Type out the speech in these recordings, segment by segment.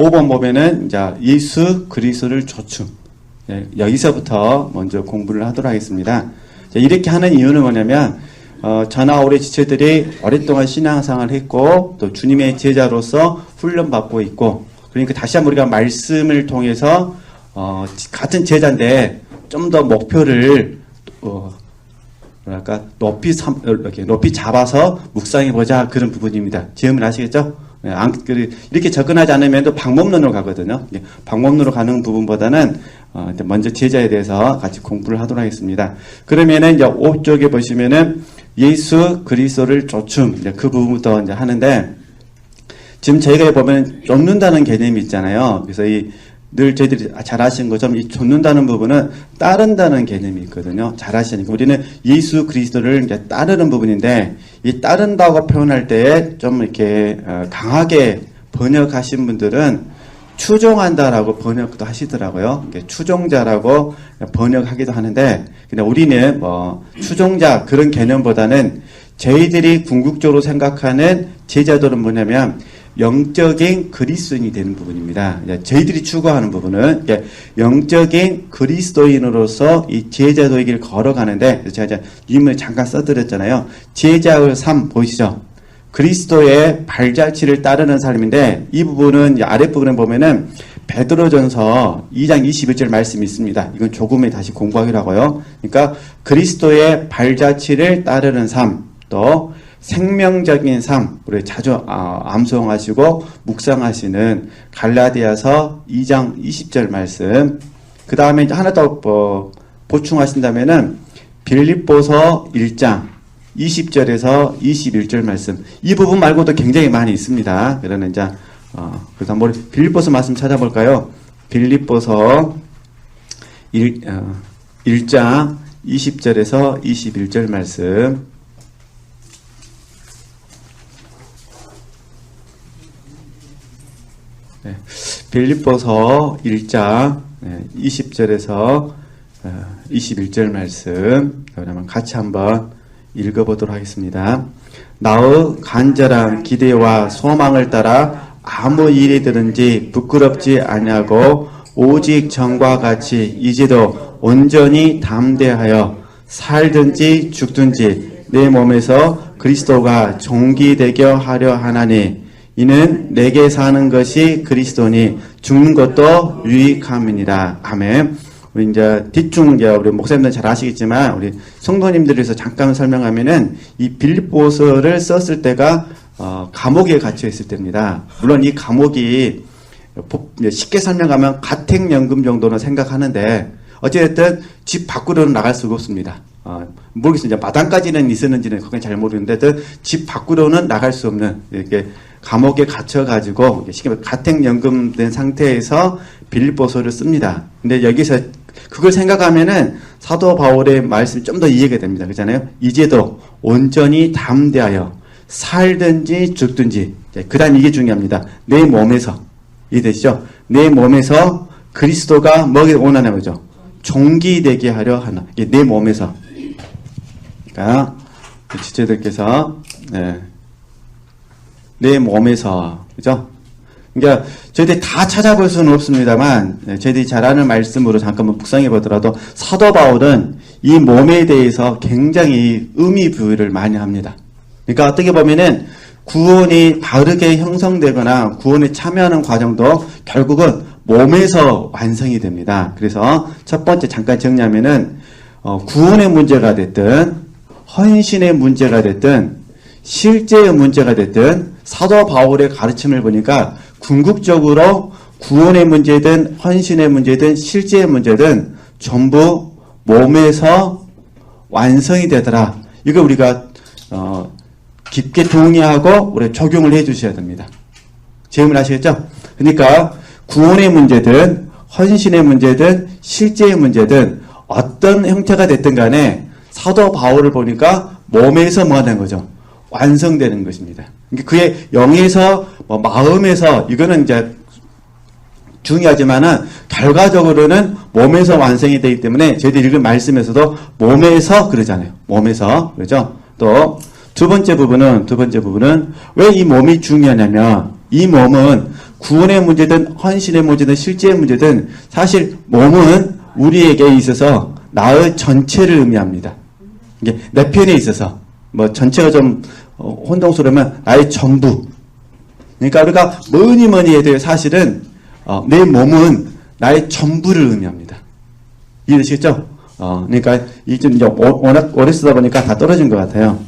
5번 보면은 이제 예수 그리스도를 조춤. 여기서부터 먼저 공부를 하도록 하겠습니다. 이렇게 하는 이유는 뭐냐면 저나 우리 지체들이 오랫동안 신앙생활을 했고 또 주님의 제자로서 훈련받고 있고, 그러니까 다시 한번 우리가 말씀을 통해서 같은 제자인데 좀 더 목표를 뭐랄까 높이 잡아서 묵상해보자, 그런 부분입니다. 지음을 아시겠죠? 이렇게 접근하지 않으면 또 방법론으로 가거든요. 방법론으로 가는 부분보다는 먼저 제자에 대해서 같이 공부를 하도록 하겠습니다. 그러면은 이제 5쪽에 보시면은 예수 그리스도를 조춤, 이제 그 부분부터 이제 하는데, 지금 저희가 보면 쫓는다는 개념이 있잖아요. 그래서 늘 저희들이 잘 아시는 것처럼 이 쫓는다는 부분은 따른다는 개념이 있거든요. 잘 아시니까 우리는 예수 그리스도를 이제 따르는 부분인데, 이 따른다고 표현할 때 좀 이렇게 강하게 번역하신 분들은 추종한다라고 번역도 하시더라고요. 추종자라고 번역하기도 하는데, 근데 우리는 뭐 추종자 그런 개념보다는 저희들이 궁극적으로 생각하는 제자들은 뭐냐면 영적인 그리스도인이 되는 부분입니다. 저희들이 추구하는 부분은 영적인 그리스도인으로서 이 제자도의 길을 걸어가는데, 제가 이름을 잠깐 써드렸잖아요. 제자의 삶 보이시죠? 그리스도의 발자취를 따르는 삶인데, 이 부분은 아랫부분에 보면은 베드로전서 2장 21절 말씀이 있습니다. 이건 조금에 다시 공부하기로 하고요. 그러니까 그리스도의 발자취를 따르는 삶, 또 생명적인 삶, 우리 자주 암송하시고 묵상하시는 갈라디아서 2장 20절 말씀, 그 다음에 하나 더 보충하신다면은 빌립보서 1장 20절에서 21절 말씀, 이 부분 말고도 굉장히 많이 있습니다. 그러면 이제 그래서 한번 빌립보서 말씀 찾아볼까요? 빌립보서 1장 20절에서 21절 말씀. 네, 빌립보서 1장 20절에서 21절 말씀, 그러면 같이 한번 읽어보도록 하겠습니다. 나의 간절한 기대와 소망을 따라 아무 일이든지 부끄럽지 아니하고 오직 전과 같이 이제도 온전히 담대하여 살든지 죽든지 내 몸에서 그리스도가 존귀되게 하려 하나니, 이는 내게 사는 것이 그리스도니 죽는 것도 유익함이니라. 아멘. 우리 이제 뒤중 우리 목사님들 잘 아시겠지만 우리 성도님들에서 잠깐 설명하면은 이 빌립보서를 썼을 때가 감옥에 갇혀 있을 때입니다. 물론 이 감옥이 쉽게 설명하면 가택연금 정도는 생각하는데, 어쨌든 집 밖으로는 나갈 수가 없습니다. 모르겠습니다. 마당까지는 있었는지는 그건 잘 모르는데, 집 밖으로는 나갈 수 없는, 이렇게 감옥에 갇혀가지고 쉽게 가택연금된 상태에서 빌립보서를 씁니다. 근데 여기서 그걸 생각하면은 사도 바울의 말씀이 좀 더 이해가 됩니다. 그렇잖아요? 이제도 온전히 담대하여 살든지 죽든지, 그 다음 이게 중요합니다. 내 몸에서, 이해되시죠? 내 몸에서 그리스도가 뭐가 원하는 거죠? 존귀되게 하려 하나. 이게 내 몸에서. 그러니까 지체들께서 내 몸에서, 그죠? 그러니까 저희들이 다 찾아볼 수는 없습니다만 저희들이 잘 아는 말씀으로 잠깐만 묵상해 보더라도 사도 바울은 이 몸에 대해서 굉장히 의미 부여를 많이 합니다. 그러니까 어떻게 보면은 구원이 바르게 형성되거나 구원에 참여하는 과정도 결국은 몸에서 완성이 됩니다. 그래서 첫 번째 잠깐 정리하면은 구원의 문제가 됐든 헌신의 문제가 됐든 실제의 문제가 됐든 사도 바울의 가르침을 보니까 궁극적으로 구원의 문제든 헌신의 문제든 실제의 문제든 전부 몸에서 완성이 되더라. 이거 우리가 깊게 동의하고 우리 적용을 해 주셔야 됩니다. 질문 아시겠죠? 그러니까 구원의 문제든 헌신의 문제든 실제의 문제든 어떤 형태가 됐든 간에 사도 바울을 보니까 몸에서 뭐 하는 거죠? 완성되는 것입니다. 그의 영에서 마음에서 이거는 이제 중요하지만은 결과적으로는 몸에서 완성이 되기 때문에 저희들이 읽은 말씀에서도 몸에서 그러잖아요. 몸에서, 그렇죠? 또 두 번째 부분은 왜 이 몸이 중요하냐면 이 몸은 구원의 문제든 헌신의 문제든 실제의 문제든 사실 몸은 우리에게 있어서 나의 전체를 의미합니다. 이게 내 편에 있어서 뭐 전체가 좀 혼동스러우면 나의 전부. 그러니까 우리가 뭐니 해도 사실은 내 몸은 나의 전부를 의미합니다. 이해되시겠죠? 그러니까 이 좀 워낙 오래 쓰다 보니까 다 떨어진 것 같아요.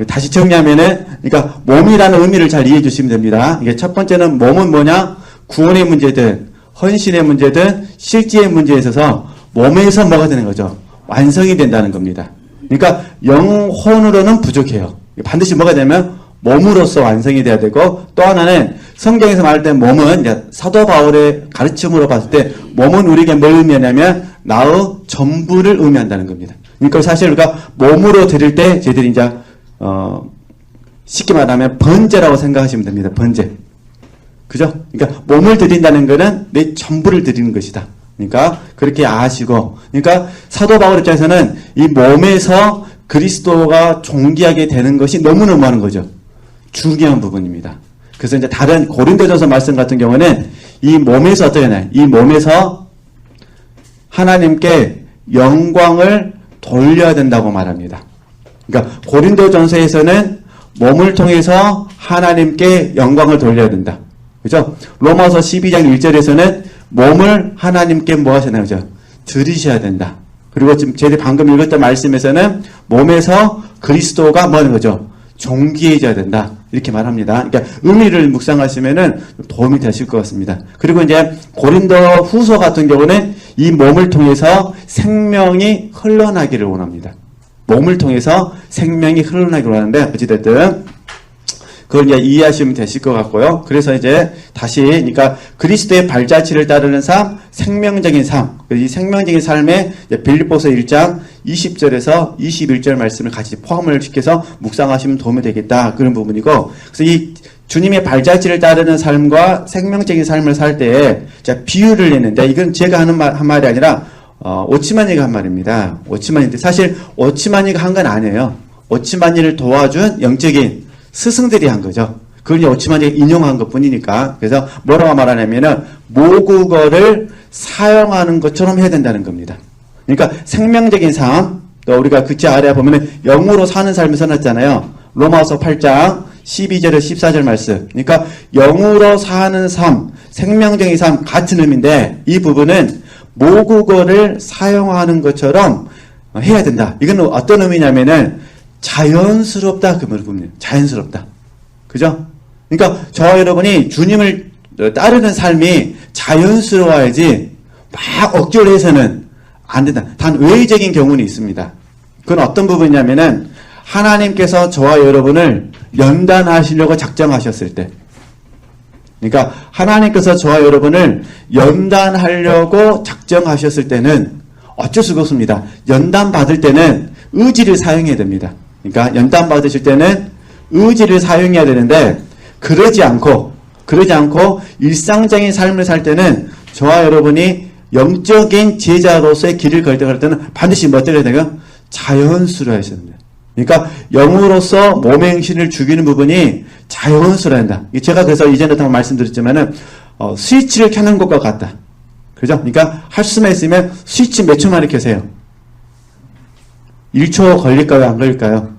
다시 정리하면은, 그러니까 몸이라는 의미를 잘 이해해 주시면 됩니다. 이게 첫 번째는 몸은 뭐냐? 구원의 문제든, 헌신의 문제든, 실제의 문제에 있어서 몸에서 뭐가 되는 거죠? 완성이 된다는 겁니다. 그러니까 영혼으로는 부족해요. 반드시 뭐가 되면 몸으로서 완성이 돼야 되고, 또 하나는 성경에서 말할 때 몸은 이제 사도 바울의 가르침으로 봤을 때 몸은 우리에게 뭘 의미하냐면 나의 전부를 의미한다는 겁니다. 그러니까 사실 우리가 몸으로 드릴 때 저희들이 이제 쉽게 말하면 번제라고 생각하시면 됩니다. 번제. 그죠? 그러니까 몸을 드린다는 것은 내 전부를 드리는 것이다. 그러니까 그렇게 아시고, 그러니까 사도 바울 입장에서는 이 몸에서 그리스도가 존귀하게 되는 것이 너무너무 많은 거죠. 중요한 부분입니다. 그래서 이제 다른 고린도전서 말씀 같은 경우는 이 몸에서 어떻게 하나요? 이 몸에서 하나님께 영광을 돌려야 된다고 말합니다. 그러니까 고린도전서에서는 몸을 통해서 하나님께 영광을 돌려야 된다. 그죠? 로마서 12장 1절에서는 몸을 하나님께 뭐 하시나요? 그죠? 드리셔야 된다. 그리고 지금 저희들이 방금 읽었던 말씀에서는 몸에서 그리스도가 뭐 하는 거죠? 존귀해져야 된다. 이렇게 말합니다. 그러니까 의미를 묵상하시면은 도움이 되실 것 같습니다. 그리고 이제 고린도 후서 같은 경우는 이 몸을 통해서 생명이 흘러나기를 원합니다. 몸을 통해서 생명이 흘러나기를 원하는데, 어찌됐든 그걸 이제 이해하시면 되실 것 같고요. 그래서 이제 다시, 그러니까 그리스도의 발자취를 따르는 삶, 생명적인 삶, 이 생명적인 삶에 빌립보서 1장 20절에서 21절 말씀을 같이 포함을 시켜서 묵상하시면 도움이 되겠다. 그런 부분이고, 그래서 이 주님의 발자취를 따르는 삶과 생명적인 삶을 살 때에 제가 비유를 냈는데, 이건 제가 한 말이 아니라 오치마니가 한 말입니다. 오치마니인데 사실 오치마니가 한 건 아니에요. 오치마니를 도와준 영적인 스승들이 한 거죠. 그걸 이제 오치마니가 인용한 것 뿐이니까. 그래서 뭐라고 말하냐면은 모국어를 사용하는 것처럼 해야 된다는 겁니다. 그러니까 생명적인 삶, 또 우리가 그치 아래에 보면은 영으로 사는 삶을 써놨잖아요. 로마서 8장 12절에 14절 말씀. 그러니까 영으로 사는 삶, 생명적인 삶 같은 의미인데, 이 부분은 모국어를 사용하는 것처럼 해야 된다. 이건 어떤 의미냐면은 자연스럽다. 그 말입니다. 자연스럽다. 그죠? 그러니까 저와 여러분이 주님을 따르는 삶이 자연스러워야지 막 억지로 해서는 안 된다. 단 외적인 경우는 있습니다. 그건 어떤 부분이냐면은 하나님께서 저와 여러분을 연단하시려고 작정하셨을 때, 그러니까 하나님께서 저와 여러분을 연단하려고 작정하셨을 때는 어쩔 수가 없습니다. 연단 받을 때는 의지를 사용해야 됩니다. 그러니까 연단 받으실 때는 의지를 사용해야 되는데, 그러지 않고 일상적인 삶을 살 때는 저와 여러분이 영적인 제자로서의 길을 걸 때는 반드시 뭐 어떻게 해야 돼요? 자연스러워야 됩니다. 그러니까 영으로서 몸의 행실을 죽이는 부분이 자연스러워야 한다. 제가 그래서 이전에도 한번 말씀드렸지만은 스위치를 켜는 것과 같다. 그죠? 그러니까 할 수만 있으면 스위치 몇 초 만에 켜세요? 1초 걸릴까요? 안 걸릴까요?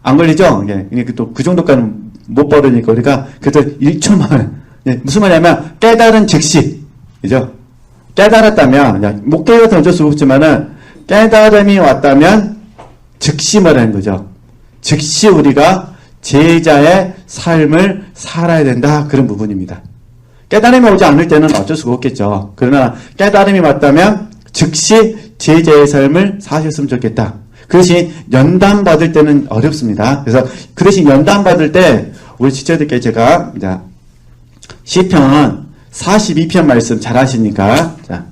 안 걸리죠? 예. 또 그 정도까지는 못 버리니까 우리가 그래도 1초만. 예. 무슨 말이냐면 깨달은 즉시. 그죠? 깨달았다면, 못 깨달았다면 어쩔 수 없지만은 깨달음이 왔다면 즉시 말하는 거죠. 즉시 우리가 제자의 삶을 살아야 된다. 그런 부분입니다. 깨달음이 오지 않을 때는 어쩔 수가 없겠죠. 그러나 깨달음이 왔다면 즉시 제자의 삶을 사셨으면 좋겠다. 그 대신 연단 받을 때는 어렵습니다. 그래서 그 대신 연단 받을 때 우리 지체들께 제가 이제 시편 42편 말씀 잘 아시니까, 자,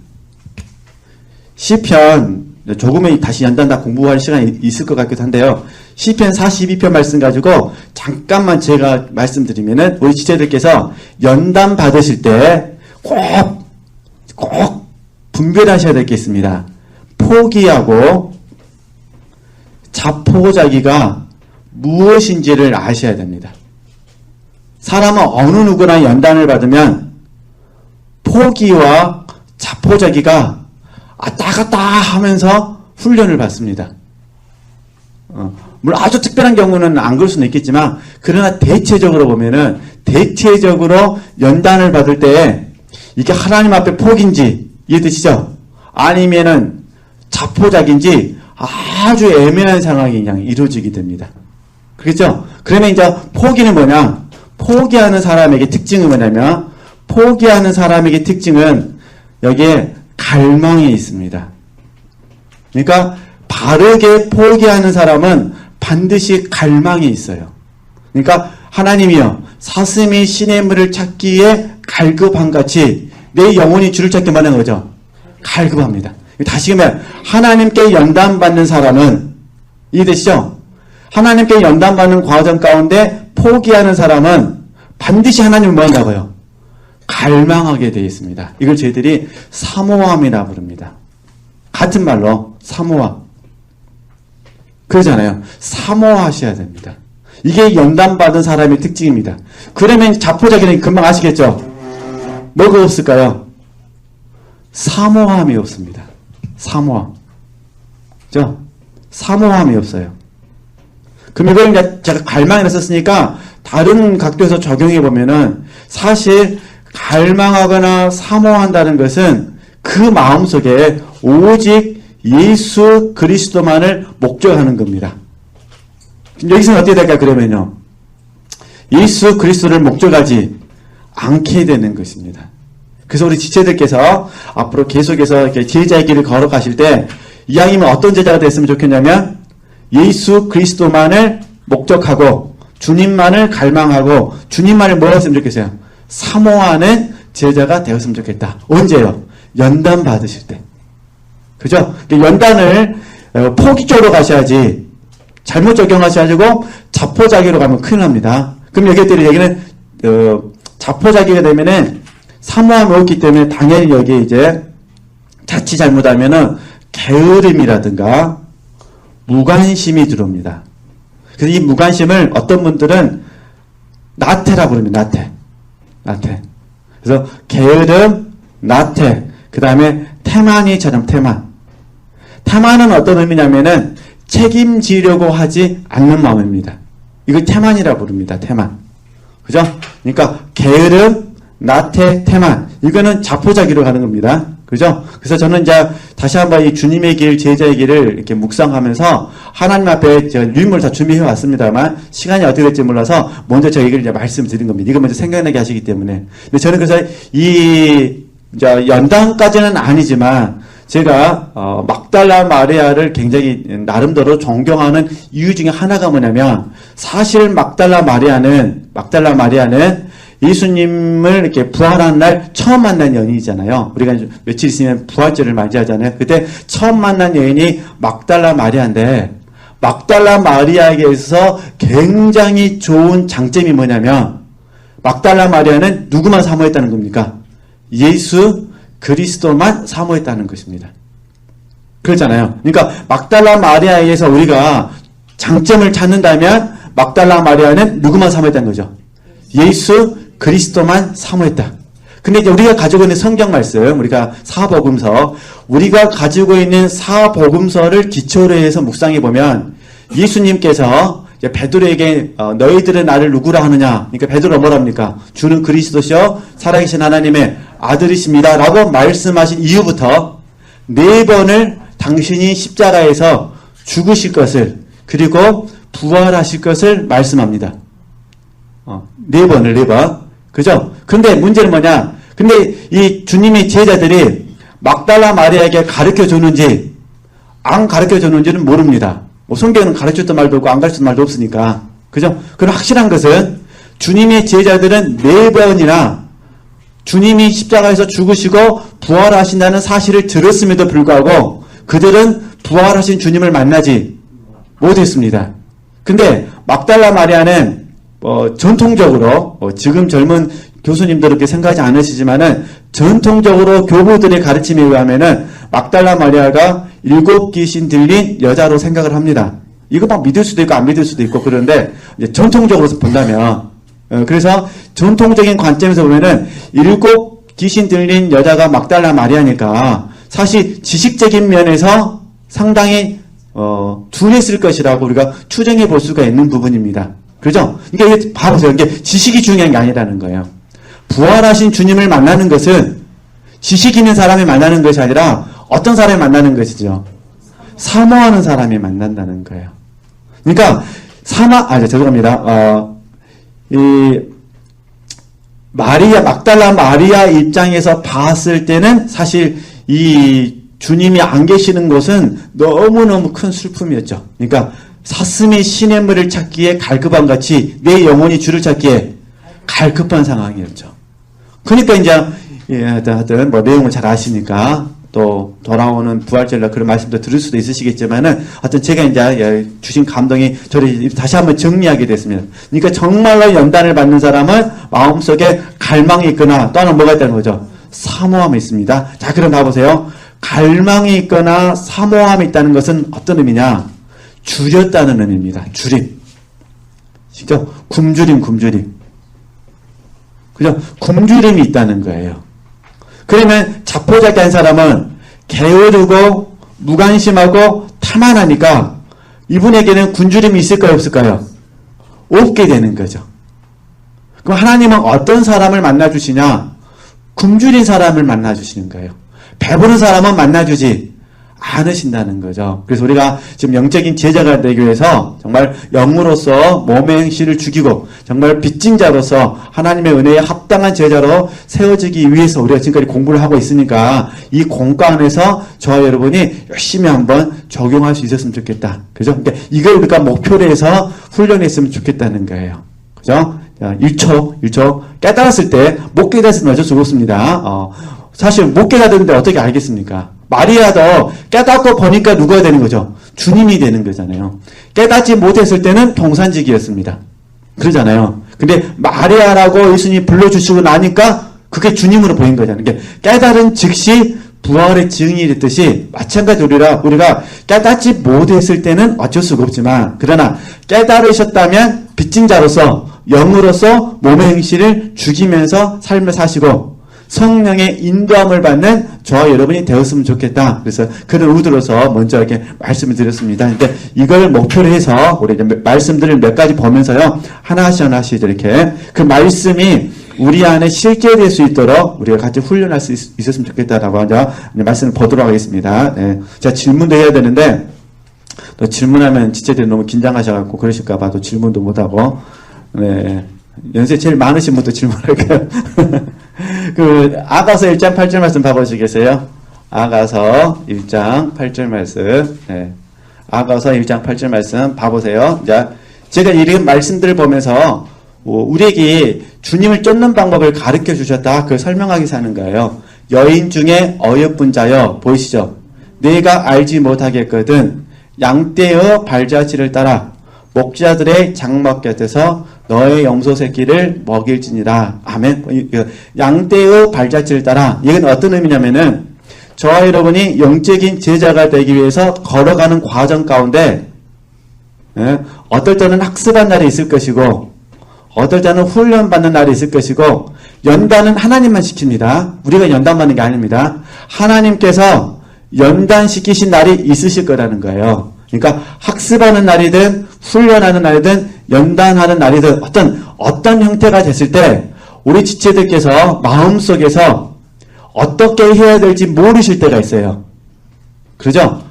시편 조금은 다시 연단 다 공부할 시간이 있을 것 같기도 한데요. 시편 42편 말씀 가지고 잠깐만 제가 말씀드리면은 우리 지체들께서 연단 받으실 때 꼭 분별하셔야 될 게 있습니다. 포기하고 자포자기가 무엇인지를 아셔야 됩니다. 사람은 어느 누구나 연단을 받으면 포기와 자포자기가 왔다 갔다 하면서 훈련을 받습니다. 물론 아주 특별한 경우는 안 그럴 수는 있겠지만, 그러나 대체적으로 보면은, 대체적으로 연단을 받을 때, 이게 하나님 앞에 포기인지, 이해되시죠? 아니면은 자포자기인지 아주 애매한 상황이 그냥 이루어지게 됩니다. 그렇죠? 그러면 이제 포기는 뭐냐? 포기하는 사람에게 특징은 뭐냐면, 포기하는 사람에게 특징은 여기에 갈망이 있습니다. 그러니까 바르게 포기하는 사람은 반드시 갈망이 있어요. 그러니까 하나님이여 사슴이 시냇물을 찾기에 갈급한 같이 내 영혼이 주를 찾기 원하는 거죠. 갈급합니다. 다시 말하면 하나님께 연단받는 사람은, 이해되시죠? 하나님께 연단받는 과정 가운데 포기하는 사람은 반드시 하나님을 뭐 한다고요? 갈망하게 되어 있습니다. 이걸 저희들이 사모함이라 부릅니다. 같은 말로 사모함. 그러잖아요. 사모하셔야 됩니다. 이게 연단받은 사람의 특징입니다. 그러면 자포자기는 금방 아시겠죠? 뭐가 없을까요? 사모함이 없습니다. 사모함. 그죠? 사모함이 없어요. 그럼 이걸 이제 제가 갈망이라 썼으니까 다른 각도에서 적용해 보면은 사실 갈망하거나 사모한다는 것은 그 마음속에 오직 예수 그리스도만을 목적하는 겁니다. 여기서는 어떻게 될까요? 그러면요. 예수 그리스도를 목적하지 않게 되는 것입니다. 그래서 우리 지체들께서 앞으로 계속해서 이렇게 제자의 길을 걸어가실 때 이왕이면 어떤 제자가 됐으면 좋겠냐면 예수 그리스도만을 목적하고 주님만을 갈망하고 주님만을 뭐 했으면 좋겠어요? 사모하는 제자가 되었으면 좋겠다. 언제요? 연단 받으실 때. 그죠? 연단을 포기 쪽으로 가셔야지 잘못 적용하셔가지고 자포자기로 가면 큰일 납니다. 그럼 여기들이 얘기는 자포자기가 되면은 사모함이 없기 때문에 당연히 여기에 이제 자칫 잘못하면은 게으름이라든가 무관심이 들어옵니다. 그래서 이 무관심을 어떤 분들은 나태라고 부릅니다. 나태. 그래서 게으름, 나태, 그 다음에 태만이처럼 태만. 태만은 어떤 의미냐면은 책임지려고 하지 않는 마음입니다. 이걸 태만이라고 부릅니다. 태만. 그죠? 그러니까 게으름, 나태, 태만. 이거는 자포자기로 가는 겁니다. 그죠? 그래서 저는 이제 다시 한번 이 주님의 길, 제자의 길을 이렇게 묵상하면서 하나님 앞에 제가 유인물 다 준비해 왔습니다만 시간이 어떻게 될지 몰라서 먼저 저 얘기를 이제 말씀드린 겁니다. 이거 먼저 생각나게 하시기 때문에. 근데 저는 그래서 이 이제 연단까지는 아니지만 제가 막달라 마리아를 굉장히 나름대로 존경하는 이유 중에 하나가 뭐냐면 사실 막달라 마리아는 예수님을 이렇게 부활한 날 처음 만난 여인이잖아요. 우리가 며칠 있으면 부활절을 맞이하잖아요. 그때 처음 만난 여인이 막달라 마리아인데 막달라 마리아에게서 굉장히 좋은 장점이 뭐냐면 막달라 마리아는 누구만 사모했다는 겁니까? 예수 그리스도만 사모했다는 것입니다. 그렇잖아요. 그러니까 막달라 마리아에게서 우리가 장점을 찾는다면 막달라 마리아는 누구만 사모했다는 거죠? 예수 그리스도만 사모했다. 근데 이제 우리가 가지고 있는 성경 말씀, 우리가 사복음서, 우리가 가지고 있는 사복음서를 기초로 해서 묵상해 보면 예수님께서 베드로에게 너희들은 나를 누구라 하느냐? 그러니까 베드로가 뭐랍니까? 주는 그리스도시요 살아계신 하나님의 아들이십니다. 라고 말씀하신 이후부터 4번을 당신이 십자가에서 죽으실 것을 그리고 부활하실 것을 말씀합니다. 4번을 4번. 그죠? 근데 문제는 뭐냐? 근데 이 주님의 제자들이 막달라 마리아에게 가르쳐 줬는지 안 가르쳐 줬는지는 모릅니다. 뭐 성경은 가르쳤던 말도 없고 안 가르쳤던 말도 없으니까. 그죠? 그럼 확실한 것은 주님의 제자들은 4번이나 주님이 십자가에서 죽으시고 부활하신다는 사실을 들었음에도 불구하고 그들은 부활하신 주님을 만나지 못했습니다. 근데 막달라 마리아는 전통적으로 지금 젊은 교수님들 그렇게 생각하지 않으시지만은 전통적으로 교부들의 가르침에 의하면은 막달라 마리아가 7귀신 들린 여자로 생각을 합니다. 이거 막 믿을 수도 있고 안 믿을 수도 있고 그런데 전통적으로 본다면 그래서 전통적인 관점에서 보면은 7 귀신 들린 여자가 막달라 마리아니까 사실 지식적인 면에서 상당히 둔했을 것이라고 우리가 추정해 볼 수가 있는 부분입니다. 그죠? 그러니까 이게 봐보세요. 이게 지식이 중요한 게 아니라는 거예요. 부활하신 주님을 만나는 것은 지식 있는 사람이 만나는 것이 아니라 어떤 사람이 만나는 것이죠. 사모하는 사람이 만난다는 거예요. 그러니까 죄송합니다. 막달라 마리아 입장에서 봤을 때는 사실 이 주님이 안 계시는 곳은 너무너무 큰 슬픔이었죠. 그러니까 사슴이 시냇물을 찾기에 갈급한 같이 내 영혼이 주를 찾기에 갈급한 상황이었죠. 그러니까 이제 하여튼 내용을 잘 아시니까 또 돌아오는 부활절날 그런 말씀도 들을 수도 있으시겠지만은 하여튼 제가 이제 주신 감동이 저를 다시 한번 정리하게 됐습니다. 그러니까 정말로 연단을 받는 사람은 마음속에 갈망이 있거나 또 하나 뭐가 있다는 거죠? 사모함이 있습니다. 자, 그럼 봐보세요. 갈망이 있거나 사모함이 있다는 것은 어떤 의미냐? 줄였다는 의미입니다. 줄임. 그죠? 굶주림. 그죠? 굶주림이 있다는 거예요. 그러면 자포자기한 사람은 게으르고 무관심하고 탐안하니까 이분에게는 굶주림이 있을까요? 없을까요? 없게 되는 거죠. 그럼 하나님은 어떤 사람을 만나주시냐? 굶주린 사람을 만나주시는 거예요. 배부른 사람은 만나주지 않으신다는 거죠. 그래서 우리가 지금 영적인 제자가 되기 위해서 정말 영으로서 몸의 행실을 죽이고 정말 빚진 자로서 하나님의 은혜에 합당한 제자로 세워지기 위해서 우리가 지금까지 공부를 하고 있으니까 이 공과 안에서 저와 여러분이 열심히 한번 적용할 수 있었으면 좋겠다. 그죠? 그러니까 이걸 우리가 목표로 해서 훈련했으면 좋겠다는 거예요. 그죠? 1초 깨달았을 때 못 깨달았으면 어쩔 수가 없습니다. 사실 못 깨달았는데 어떻게 알겠습니까? 마리아도 깨닫고 보니까 누가 되는 거죠? 주님이 되는 거잖아요. 깨닫지 못했을 때는 동산직이었습니다. 그러잖아요. 근데 마리아라고 예수님이 불러주시고 나니까 그게 주님으로 보인 거잖아요. 그러니까 깨달은 즉시 부활의 증인이 됐듯이 마찬가지로 우리가 깨닫지 못했을 때는 어쩔 수가 없지만 그러나 깨달으셨다면 빚진 자로서 영으로서 몸의 행실을 죽이면서 삶을 사시고 성령의 인도함을 받는 저와 여러분이 되었으면 좋겠다. 그래서 그런 의도로서 먼저 이렇게 말씀을 드렸습니다. 근데 이걸 목표로 해서 우리 이제 말씀들을 몇 가지 보면서요. 하나씩 이렇게 그 말씀이 우리 안에 실제될 수 있도록 우리가 같이 훈련할 수 있었으면 좋겠다라고 이제 말씀을 보도록 하겠습니다. 네. 제가 질문도 해야 되는데 또 질문하면 지체들이 너무 긴장하셔갖고 그러실까봐 또 질문도 못하고 네. 연세 제일 많으신 분도 질문할까요? 아가서 1장 8절 말씀 봐보시겠어요? 아가서 1장 8절 말씀. 네. 아가서 1장 8절 말씀 봐보세요. 자, 제가 이런 말씀들을 보면서 우리에게 주님을 쫓는 방법을 가르쳐 주셨다. 그걸 설명하기 사는 거예요. 여인 중에 어여쁜 자여 보이시죠? 내가 알지 못하겠거든 양떼의 발자취를 따라 목자들의 장막 곁에서 너의 염소 새끼를 먹일지니라. 아멘. 양떼의 발자취를 따라. 이건 어떤 의미냐면은 저와 여러분이 영적인 제자가 되기 위해서 걸어가는 과정 가운데 어떨 때는 학습한 날이 있을 것이고 어떨 때는 훈련받는 날이 있을 것이고 연단은 하나님만 시킵니다. 우리가 연단받는 게 아닙니다. 하나님께서 연단시키신 날이 있으실 거라는 거예요. 그러니까 학습하는 날이든 훈련하는 날이든 연단하는 날이든 어떤 형태가 됐을 때 우리 지체들께서 마음속에서 어떻게 해야 될지 모르실 때가 있어요. 그러죠?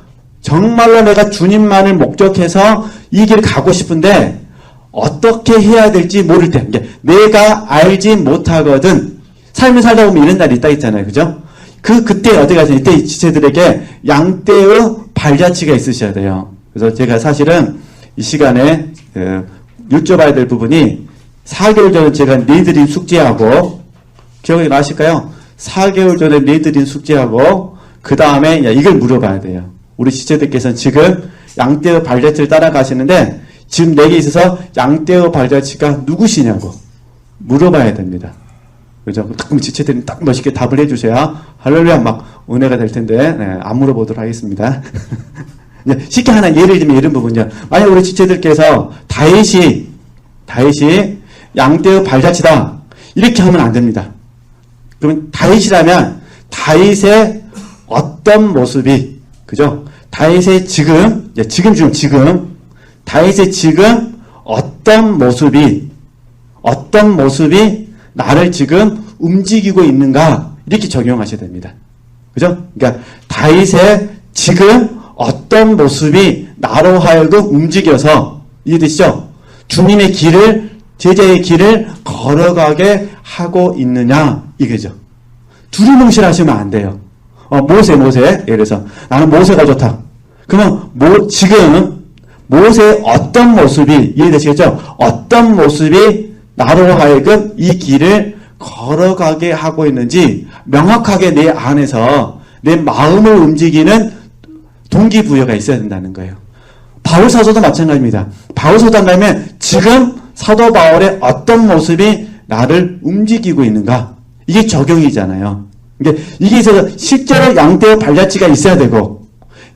정말로 내가 주님만을 목적해서 이 길을 가고 싶은데 어떻게 해야 될지 모를 때 내가 알지 못하거든 삶을 살다 보면 이런 날이 있다 있잖아요. 그죠? 그때 어디 가서 이때 지체들에게 양떼의 발자취가 있으셔야 돼요. 그래서 제가 사실은 이 시간에 여쭤봐야 될 부분이 4개월 전에 제가 내드린 숙제하고 기억이 나실까요? 4개월 전에 내드린 숙제하고 그 다음에 이걸 물어봐야 돼요. 우리 지체들께서는 지금 양떼의 발자취를 따라가시는데 지금 내게 있어서 양떼의 발자취가 누구시냐고 물어봐야 됩니다. 그죠? 딱 지체들이 딱 멋있게 답을 해주셔야 할렐루야 막 은혜가 될 텐데 안 물어보도록 하겠습니다. 쉽게 하나 예를 들면 이런 부분이죠. 만약 우리 지체들께서 다윗이 양떼의 발자취다 이렇게 하면 안 됩니다. 그러면 다윗이라면 다윗의 어떤 모습이, 그죠? 다윗의 지금 다윗의 지금 어떤 모습이 나를 지금 움직이고 있는가, 이렇게 적용하셔야 됩니다. 그죠? 그러니까 다윗의 지금 어떤 모습이 나로 하여금 움직여서, 이해되시죠? 주님의 길을, 제자의 길을 걸어가게 하고 있느냐, 이거죠. 두리뭉실하시면 안 돼요. 모세. 예를 들어서 나는 모세가 좋다. 그러면 지금 모세의 어떤 모습이, 이해되시겠죠? 어떤 모습이 나로 하여금 이 길을 걸어가게 하고 있는지 명확하게 내 안에서 내 마음을 움직이는 동기부여가 있어야 된다는 거예요. 바울 사도도 마찬가지입니다. 바울 사도 한다면 지금 사도 바울의 어떤 모습이 나를 움직이고 있는가, 이게 적용이잖아요. 이게 있어서 실제로 양떼의 발자취가 있어야 되고,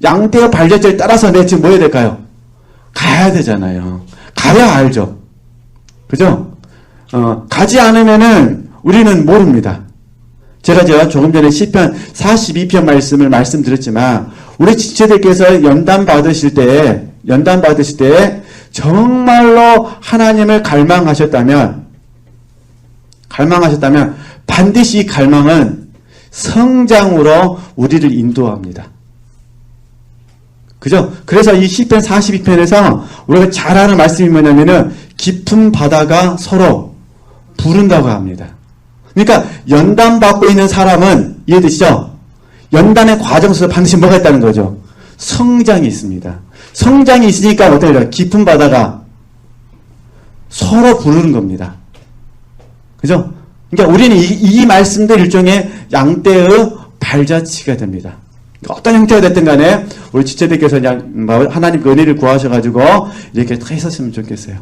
양떼의 발자취를 따라서 내 지금 뭐 해야 될까요? 가야 되잖아요. 가야 알죠. 그죠? 가지 않으면은 우리는 모릅니다. 제가 조금 전에 시편 42편 말씀을 말씀드렸지만, 우리 지체들께서 연단 받으실 때 정말로 하나님을 갈망하셨다면 반드시 이 갈망은 성장으로 우리를 인도합니다. 그죠? 그래서 이 시편 42편에서 우리가 잘 아는 말씀이 뭐냐면은 깊은 바다가 서로 부른다고 합니다. 그러니까 연단받고 있는 사람은, 이해되시죠? 연단의 과정 속에 반드시 뭐가 있다는 거죠? 성장이 있습니다. 성장이 있으니까 어떻게 돼요? 깊은 바다가 서로 부르는 겁니다. 그죠? 그러니까 우리는 이 말씀들 일종의 양떼의 발자취가 됩니다. 그러니까 어떤 형태가 됐든 간에 우리 지체들께서 그냥 하나님 은혜를 구하셔가지고 이렇게 했었으면 좋겠어요.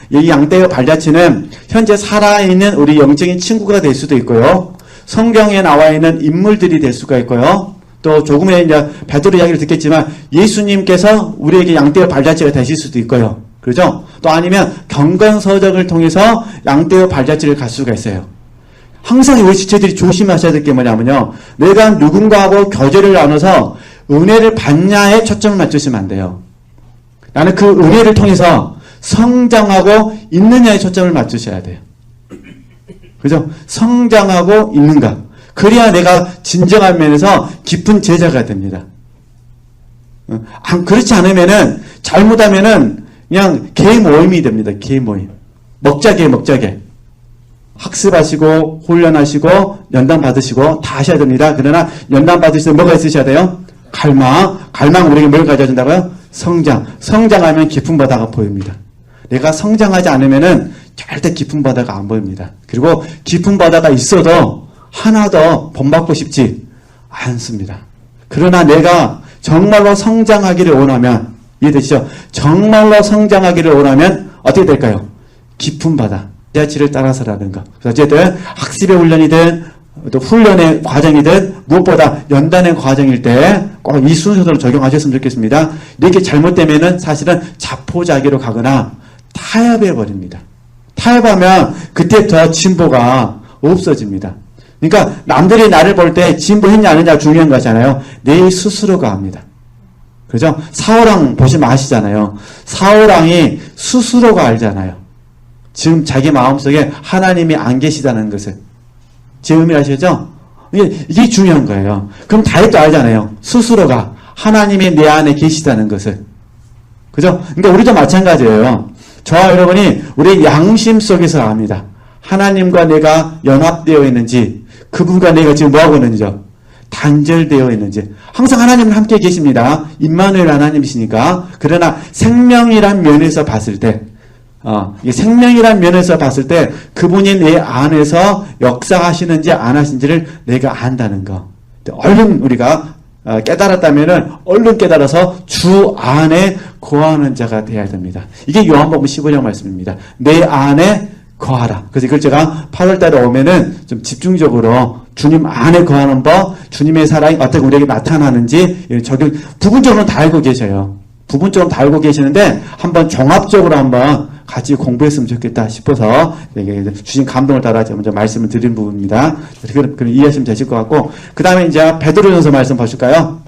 이 양떼의 발자취는 현재 살아있는 우리 영적인 친구가 될 수도 있고요. 성경에 나와 있는 인물들이 될 수가 있고요. 또 조금의 이제 베드로 이야기를 듣겠지만 예수님께서 우리에게 양떼의 발자취가 되실 수도 있고요. 그렇죠? 또 아니면 경건서적을 통해서 양떼의 발자취를 갈 수가 있어요. 항상 우리 지체들이 조심하셔야 될 게 뭐냐면요. 내가 누군가하고 교제를 나눠서 은혜를 받냐에 초점을 맞추시면 안 돼요. 나는 그 은혜를 통해서 성장하고 있느냐에 초점을 맞추셔야 돼요. 그죠? 성장하고 있는가. 그래야 내가 진정한 면에서 깊은 제자가 됩니다. 그렇지 않으면은, 잘못하면은, 그냥 개 모임이 됩니다. 개 모임. 먹자개. 학습하시고, 훈련하시고, 연단 받으시고, 다 하셔야 됩니다. 그러나, 연단 받으실 때 뭐가 있으셔야 돼요? 갈망 우리에게 뭘 가져준다고요? 성장하면 깊은 바다가 보입니다. 내가 성장하지 않으면은, 절대 깊은 바다가 안 보입니다. 그리고 깊은 바다가 있어도 하나도 본받고 싶지 않습니다. 그러나 내가 정말로 성장하기를 원하면, 이해되시죠? 정말로 성장하기를 원하면 어떻게 될까요? 깊은 바다, 지하치를 따라서라든가. 어쨌든 학습의 훈련이든 또 훈련의 과정이든 무엇보다 연단의 과정일 때 꼭 이 순서대로 적용하셨으면 좋겠습니다. 이렇게 잘못되면은 사실은 자포자기로 가거나 타협해 버립니다. 타협하면 그때부터 진보가 없어집니다. 그러니까 남들이 나를 볼 때 진보했냐 안 했냐 중요한 거잖아요. 내 스스로가 합니다. 그죠? 사울왕 보시면 아시잖아요. 사울왕이 스스로가 알잖아요. 지금 자기 마음속에 하나님이 안 계시다는 것을. 제 의미 아시죠? 이게 중요한 거예요. 그럼 다윗도 알잖아요. 스스로가 하나님이 내 안에 계시다는 것을. 그죠? 그러니까 우리도 마찬가지예요. 저와 여러분이 우리 양심 속에서 압니다. 하나님과 내가 연합되어 있는지, 그분과 내가 지금 뭐하고 있는지요? 단절되어 있는지. 항상 하나님은 함께 계십니다. 임마누엘 하나님이시니까. 그러나 생명이란 면에서 봤을 때, 생명이란 면에서 봤을 때 그분이 내 안에서 역사하시는지 안 하시는지를 내가 안다는 거. 얼른 우리가 깨달았다면은 얼른 깨달아서 주 안에 거하는 자가 되어야 됩니다. 이게 요한복음 15장 말씀입니다. 내 안에 거하라. 그래서 이걸 제가 8월달에 오면은 좀 집중적으로 주님 안에 거하는 법, 주님의 사랑이 어떻게 우리에게 나타나는지 적용, 부분적으로는 다 알고 계셔요. 부분적으로 다 알고 계시는데 한번 종합적으로 한번 같이 공부했으면 좋겠다 싶어서 주신 감동을 따라 먼저 말씀을 드린 부분입니다. 그럼 이해하시면 되실 것 같고, 그 다음에 이제 베드로전서 말씀 보실까요?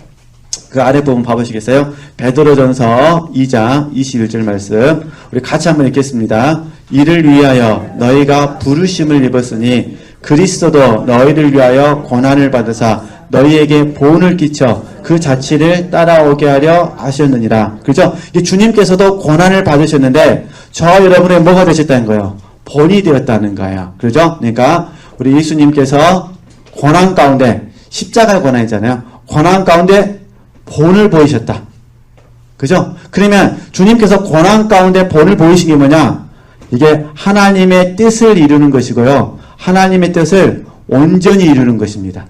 그 아래 부분 봐보시겠어요? 베드로전서 2장 21절 말씀 우리 같이 한번 읽겠습니다. 이를 위하여 너희가 부르심을 입었으니 그리스도도 너희를 위하여 고난을 받으사 너희에게 보응을 끼쳐 그 자취를 따라오게 하려 하셨느니라. 그렇죠? 주님께서도 고난을 받으셨는데 저와 여러분의 뭐가 되셨다는 거예요? 본이 되었다는 거예요. 그렇죠? 그러니까 우리 예수님께서 고난 가운데, 십자가의 고난이잖아요. 고난 가운데 본을 보이셨다. 그죠? 그러면 주님께서 고난 가운데 본을 보이신 게 뭐냐? 이게 하나님의 뜻을 이루는 것이고요. 하나님의 뜻을 온전히 이루는 것입니다.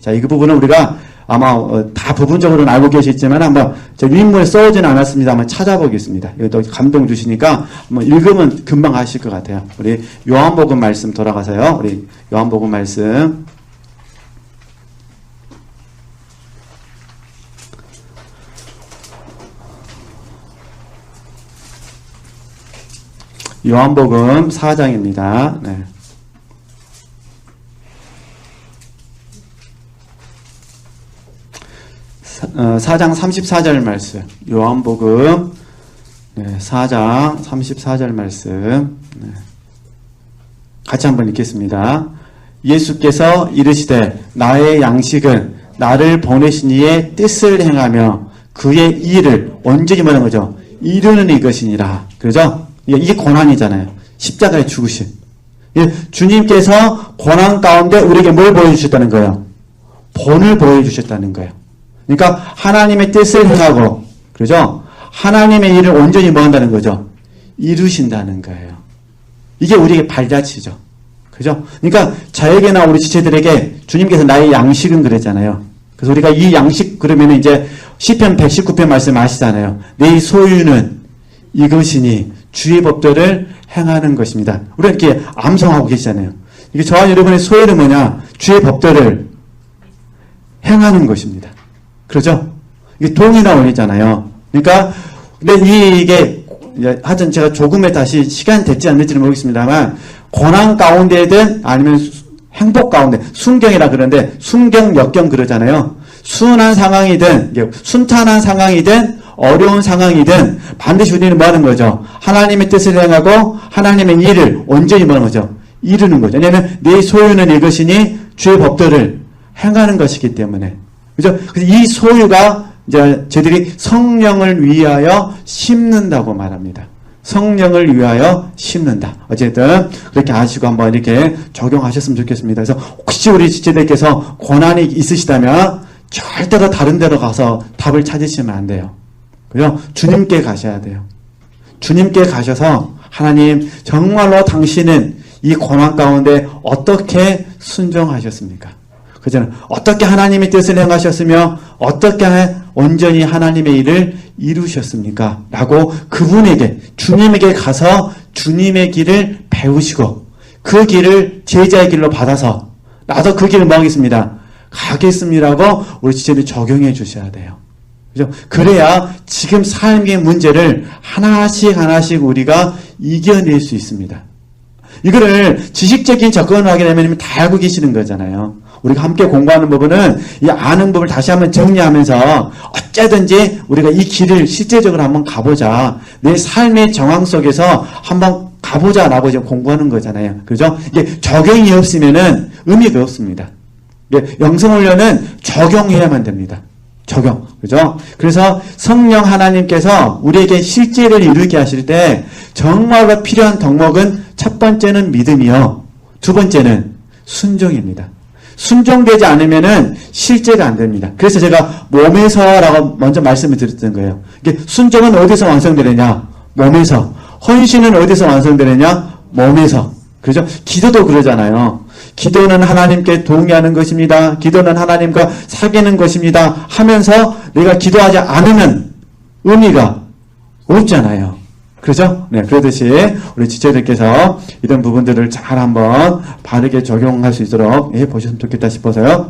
자, 이 부분은 우리가 아마 다 부분적으로는 알고 계시지만 한번 제 윗문에 써오지는 않았습니다. 한번 찾아보겠습니다. 이것도 감동 주시니까 한번 읽으면 금방 아실 것 같아요. 우리 요한복음 말씀 돌아가서요. 우리 요한복음 말씀. 요한복음 4장입니다. 네. 4장 34절 말씀. 요한복음 4장 34절 말씀. 같이 한번 읽겠습니다. 예수께서 이르시되 나의 양식은 나를 보내신 이의 뜻을 행하며 그의 일을 온전히 뭐라는 거죠? 이루는 이것이니라. 그죠? 이게 고난이잖아요. 십자가의 죽으심. 주님께서 고난 가운데 우리에게 뭘 보여주셨다는 거예요? 본을 보여주셨다는 거예요. 그러니까 하나님의 뜻을 행하고, 그죠? 하나님의 일을 온전히 뭐 한다는 거죠? 이루신다는 거예요. 이게 우리에게 발자취죠. 그죠? 그러니까 저에게나 우리 지체들에게 주님께서 나의 양식은 그랬잖아요. 그래서 우리가 이 양식 그러면 이제 시편 119편 말씀 아시잖아요. 내 소유는 이것이니 주의 법도를 행하는 것입니다. 우리가 이렇게 암송하고 계시잖아요. 이게 저와 여러분의 소유는 뭐냐? 주의 법도를 행하는 것입니다. 그렇죠? 이게 동이 나오잖아요. 그러니까, 근데 이게, 하여튼 제가 조금에 다시 시간 됐지 않을지는 모르겠습니다만, 고난 가운데든 아니면 행복 가운데, 순경이라 그러는데, 순경, 역경 그러잖아요. 순한 상황이든, 순탄한 상황이든, 어려운 상황이든, 반드시 우리는 뭐 하는 거죠? 하나님의 뜻을 행하고, 하나님의 일을 온전히 뭐 하는 거죠? 이루는 거죠. 왜냐면, 내 소유는 이것이니, 주의 법도를 행하는 것이기 때문에. 그죠? 그래서 이 소유가 이제 저희들이 성령을 위하여 심는다고 말합니다. 성령을 위하여 심는다. 어쨌든 그렇게 아시고 한번 이렇게 적용하셨으면 좋겠습니다. 그래서 혹시 우리 지체들께서 고난이 있으시다면 절대로 다른 데로 가서 답을 찾으시면 안 돼요. 그죠? 주님께 가셔야 돼요. 주님께 가셔서 하나님 정말로 당신은 이 고난 가운데 어떻게 순종하셨습니까? 그죠? 어떻게 하나님의 뜻을 행하셨으며 어떻게 온전히 하나님의 일을 이루셨습니까? 라고 그분에게 주님에게 가서 주님의 길을 배우시고 그 길을 제자의 길로 받아서 나도 그 길을 뭐 하겠습니다. 가겠습니다라고 우리 지체들이 적용해 주셔야 돼요. 그죠? 그래야 지금 삶의 문제를 하나씩 우리가 이겨낼 수 있습니다. 이거를 지식적인 접근을 하게 되면 다 알고 계시는 거잖아요. 우리가 함께 공부하는 부분은 이 아는 부분을 다시 한번 정리하면서 어쩌든지 우리가 이 길을 실제적으로 한번 가보자. 내 삶의 정황 속에서 한번 가보자 라고 지금 공부하는 거잖아요. 그죠? 이게 적용이 없으면은 의미가 없습니다. 영성훈련은 적용해야만 됩니다. 적용. 그죠? 그래서 성령 하나님께서 우리에게 실제를 이루게 하실 때 정말로 필요한 덕목은 첫 번째는 믿음이요. 두 번째는 순종입니다. 순종되지 않으면은 실제가 안 됩니다. 그래서 제가 몸에서라고 먼저 말씀을 드렸던 거예요. 이게 순종은 어디서 완성되느냐? 몸에서. 헌신은 어디서 완성되느냐? 몸에서. 그죠? 기도도 그러잖아요. 기도는 하나님께 동의하는 것입니다. 기도는 하나님과 사귀는 것입니다. 하면서 내가 기도하지 않으면 의미가 없잖아요. 그렇죠? 네, 그러듯이 우리 지체들께서 이런 부분들을 잘 한번 바르게 적용할 수 있도록 해 보셨으면 좋겠다 싶어서요.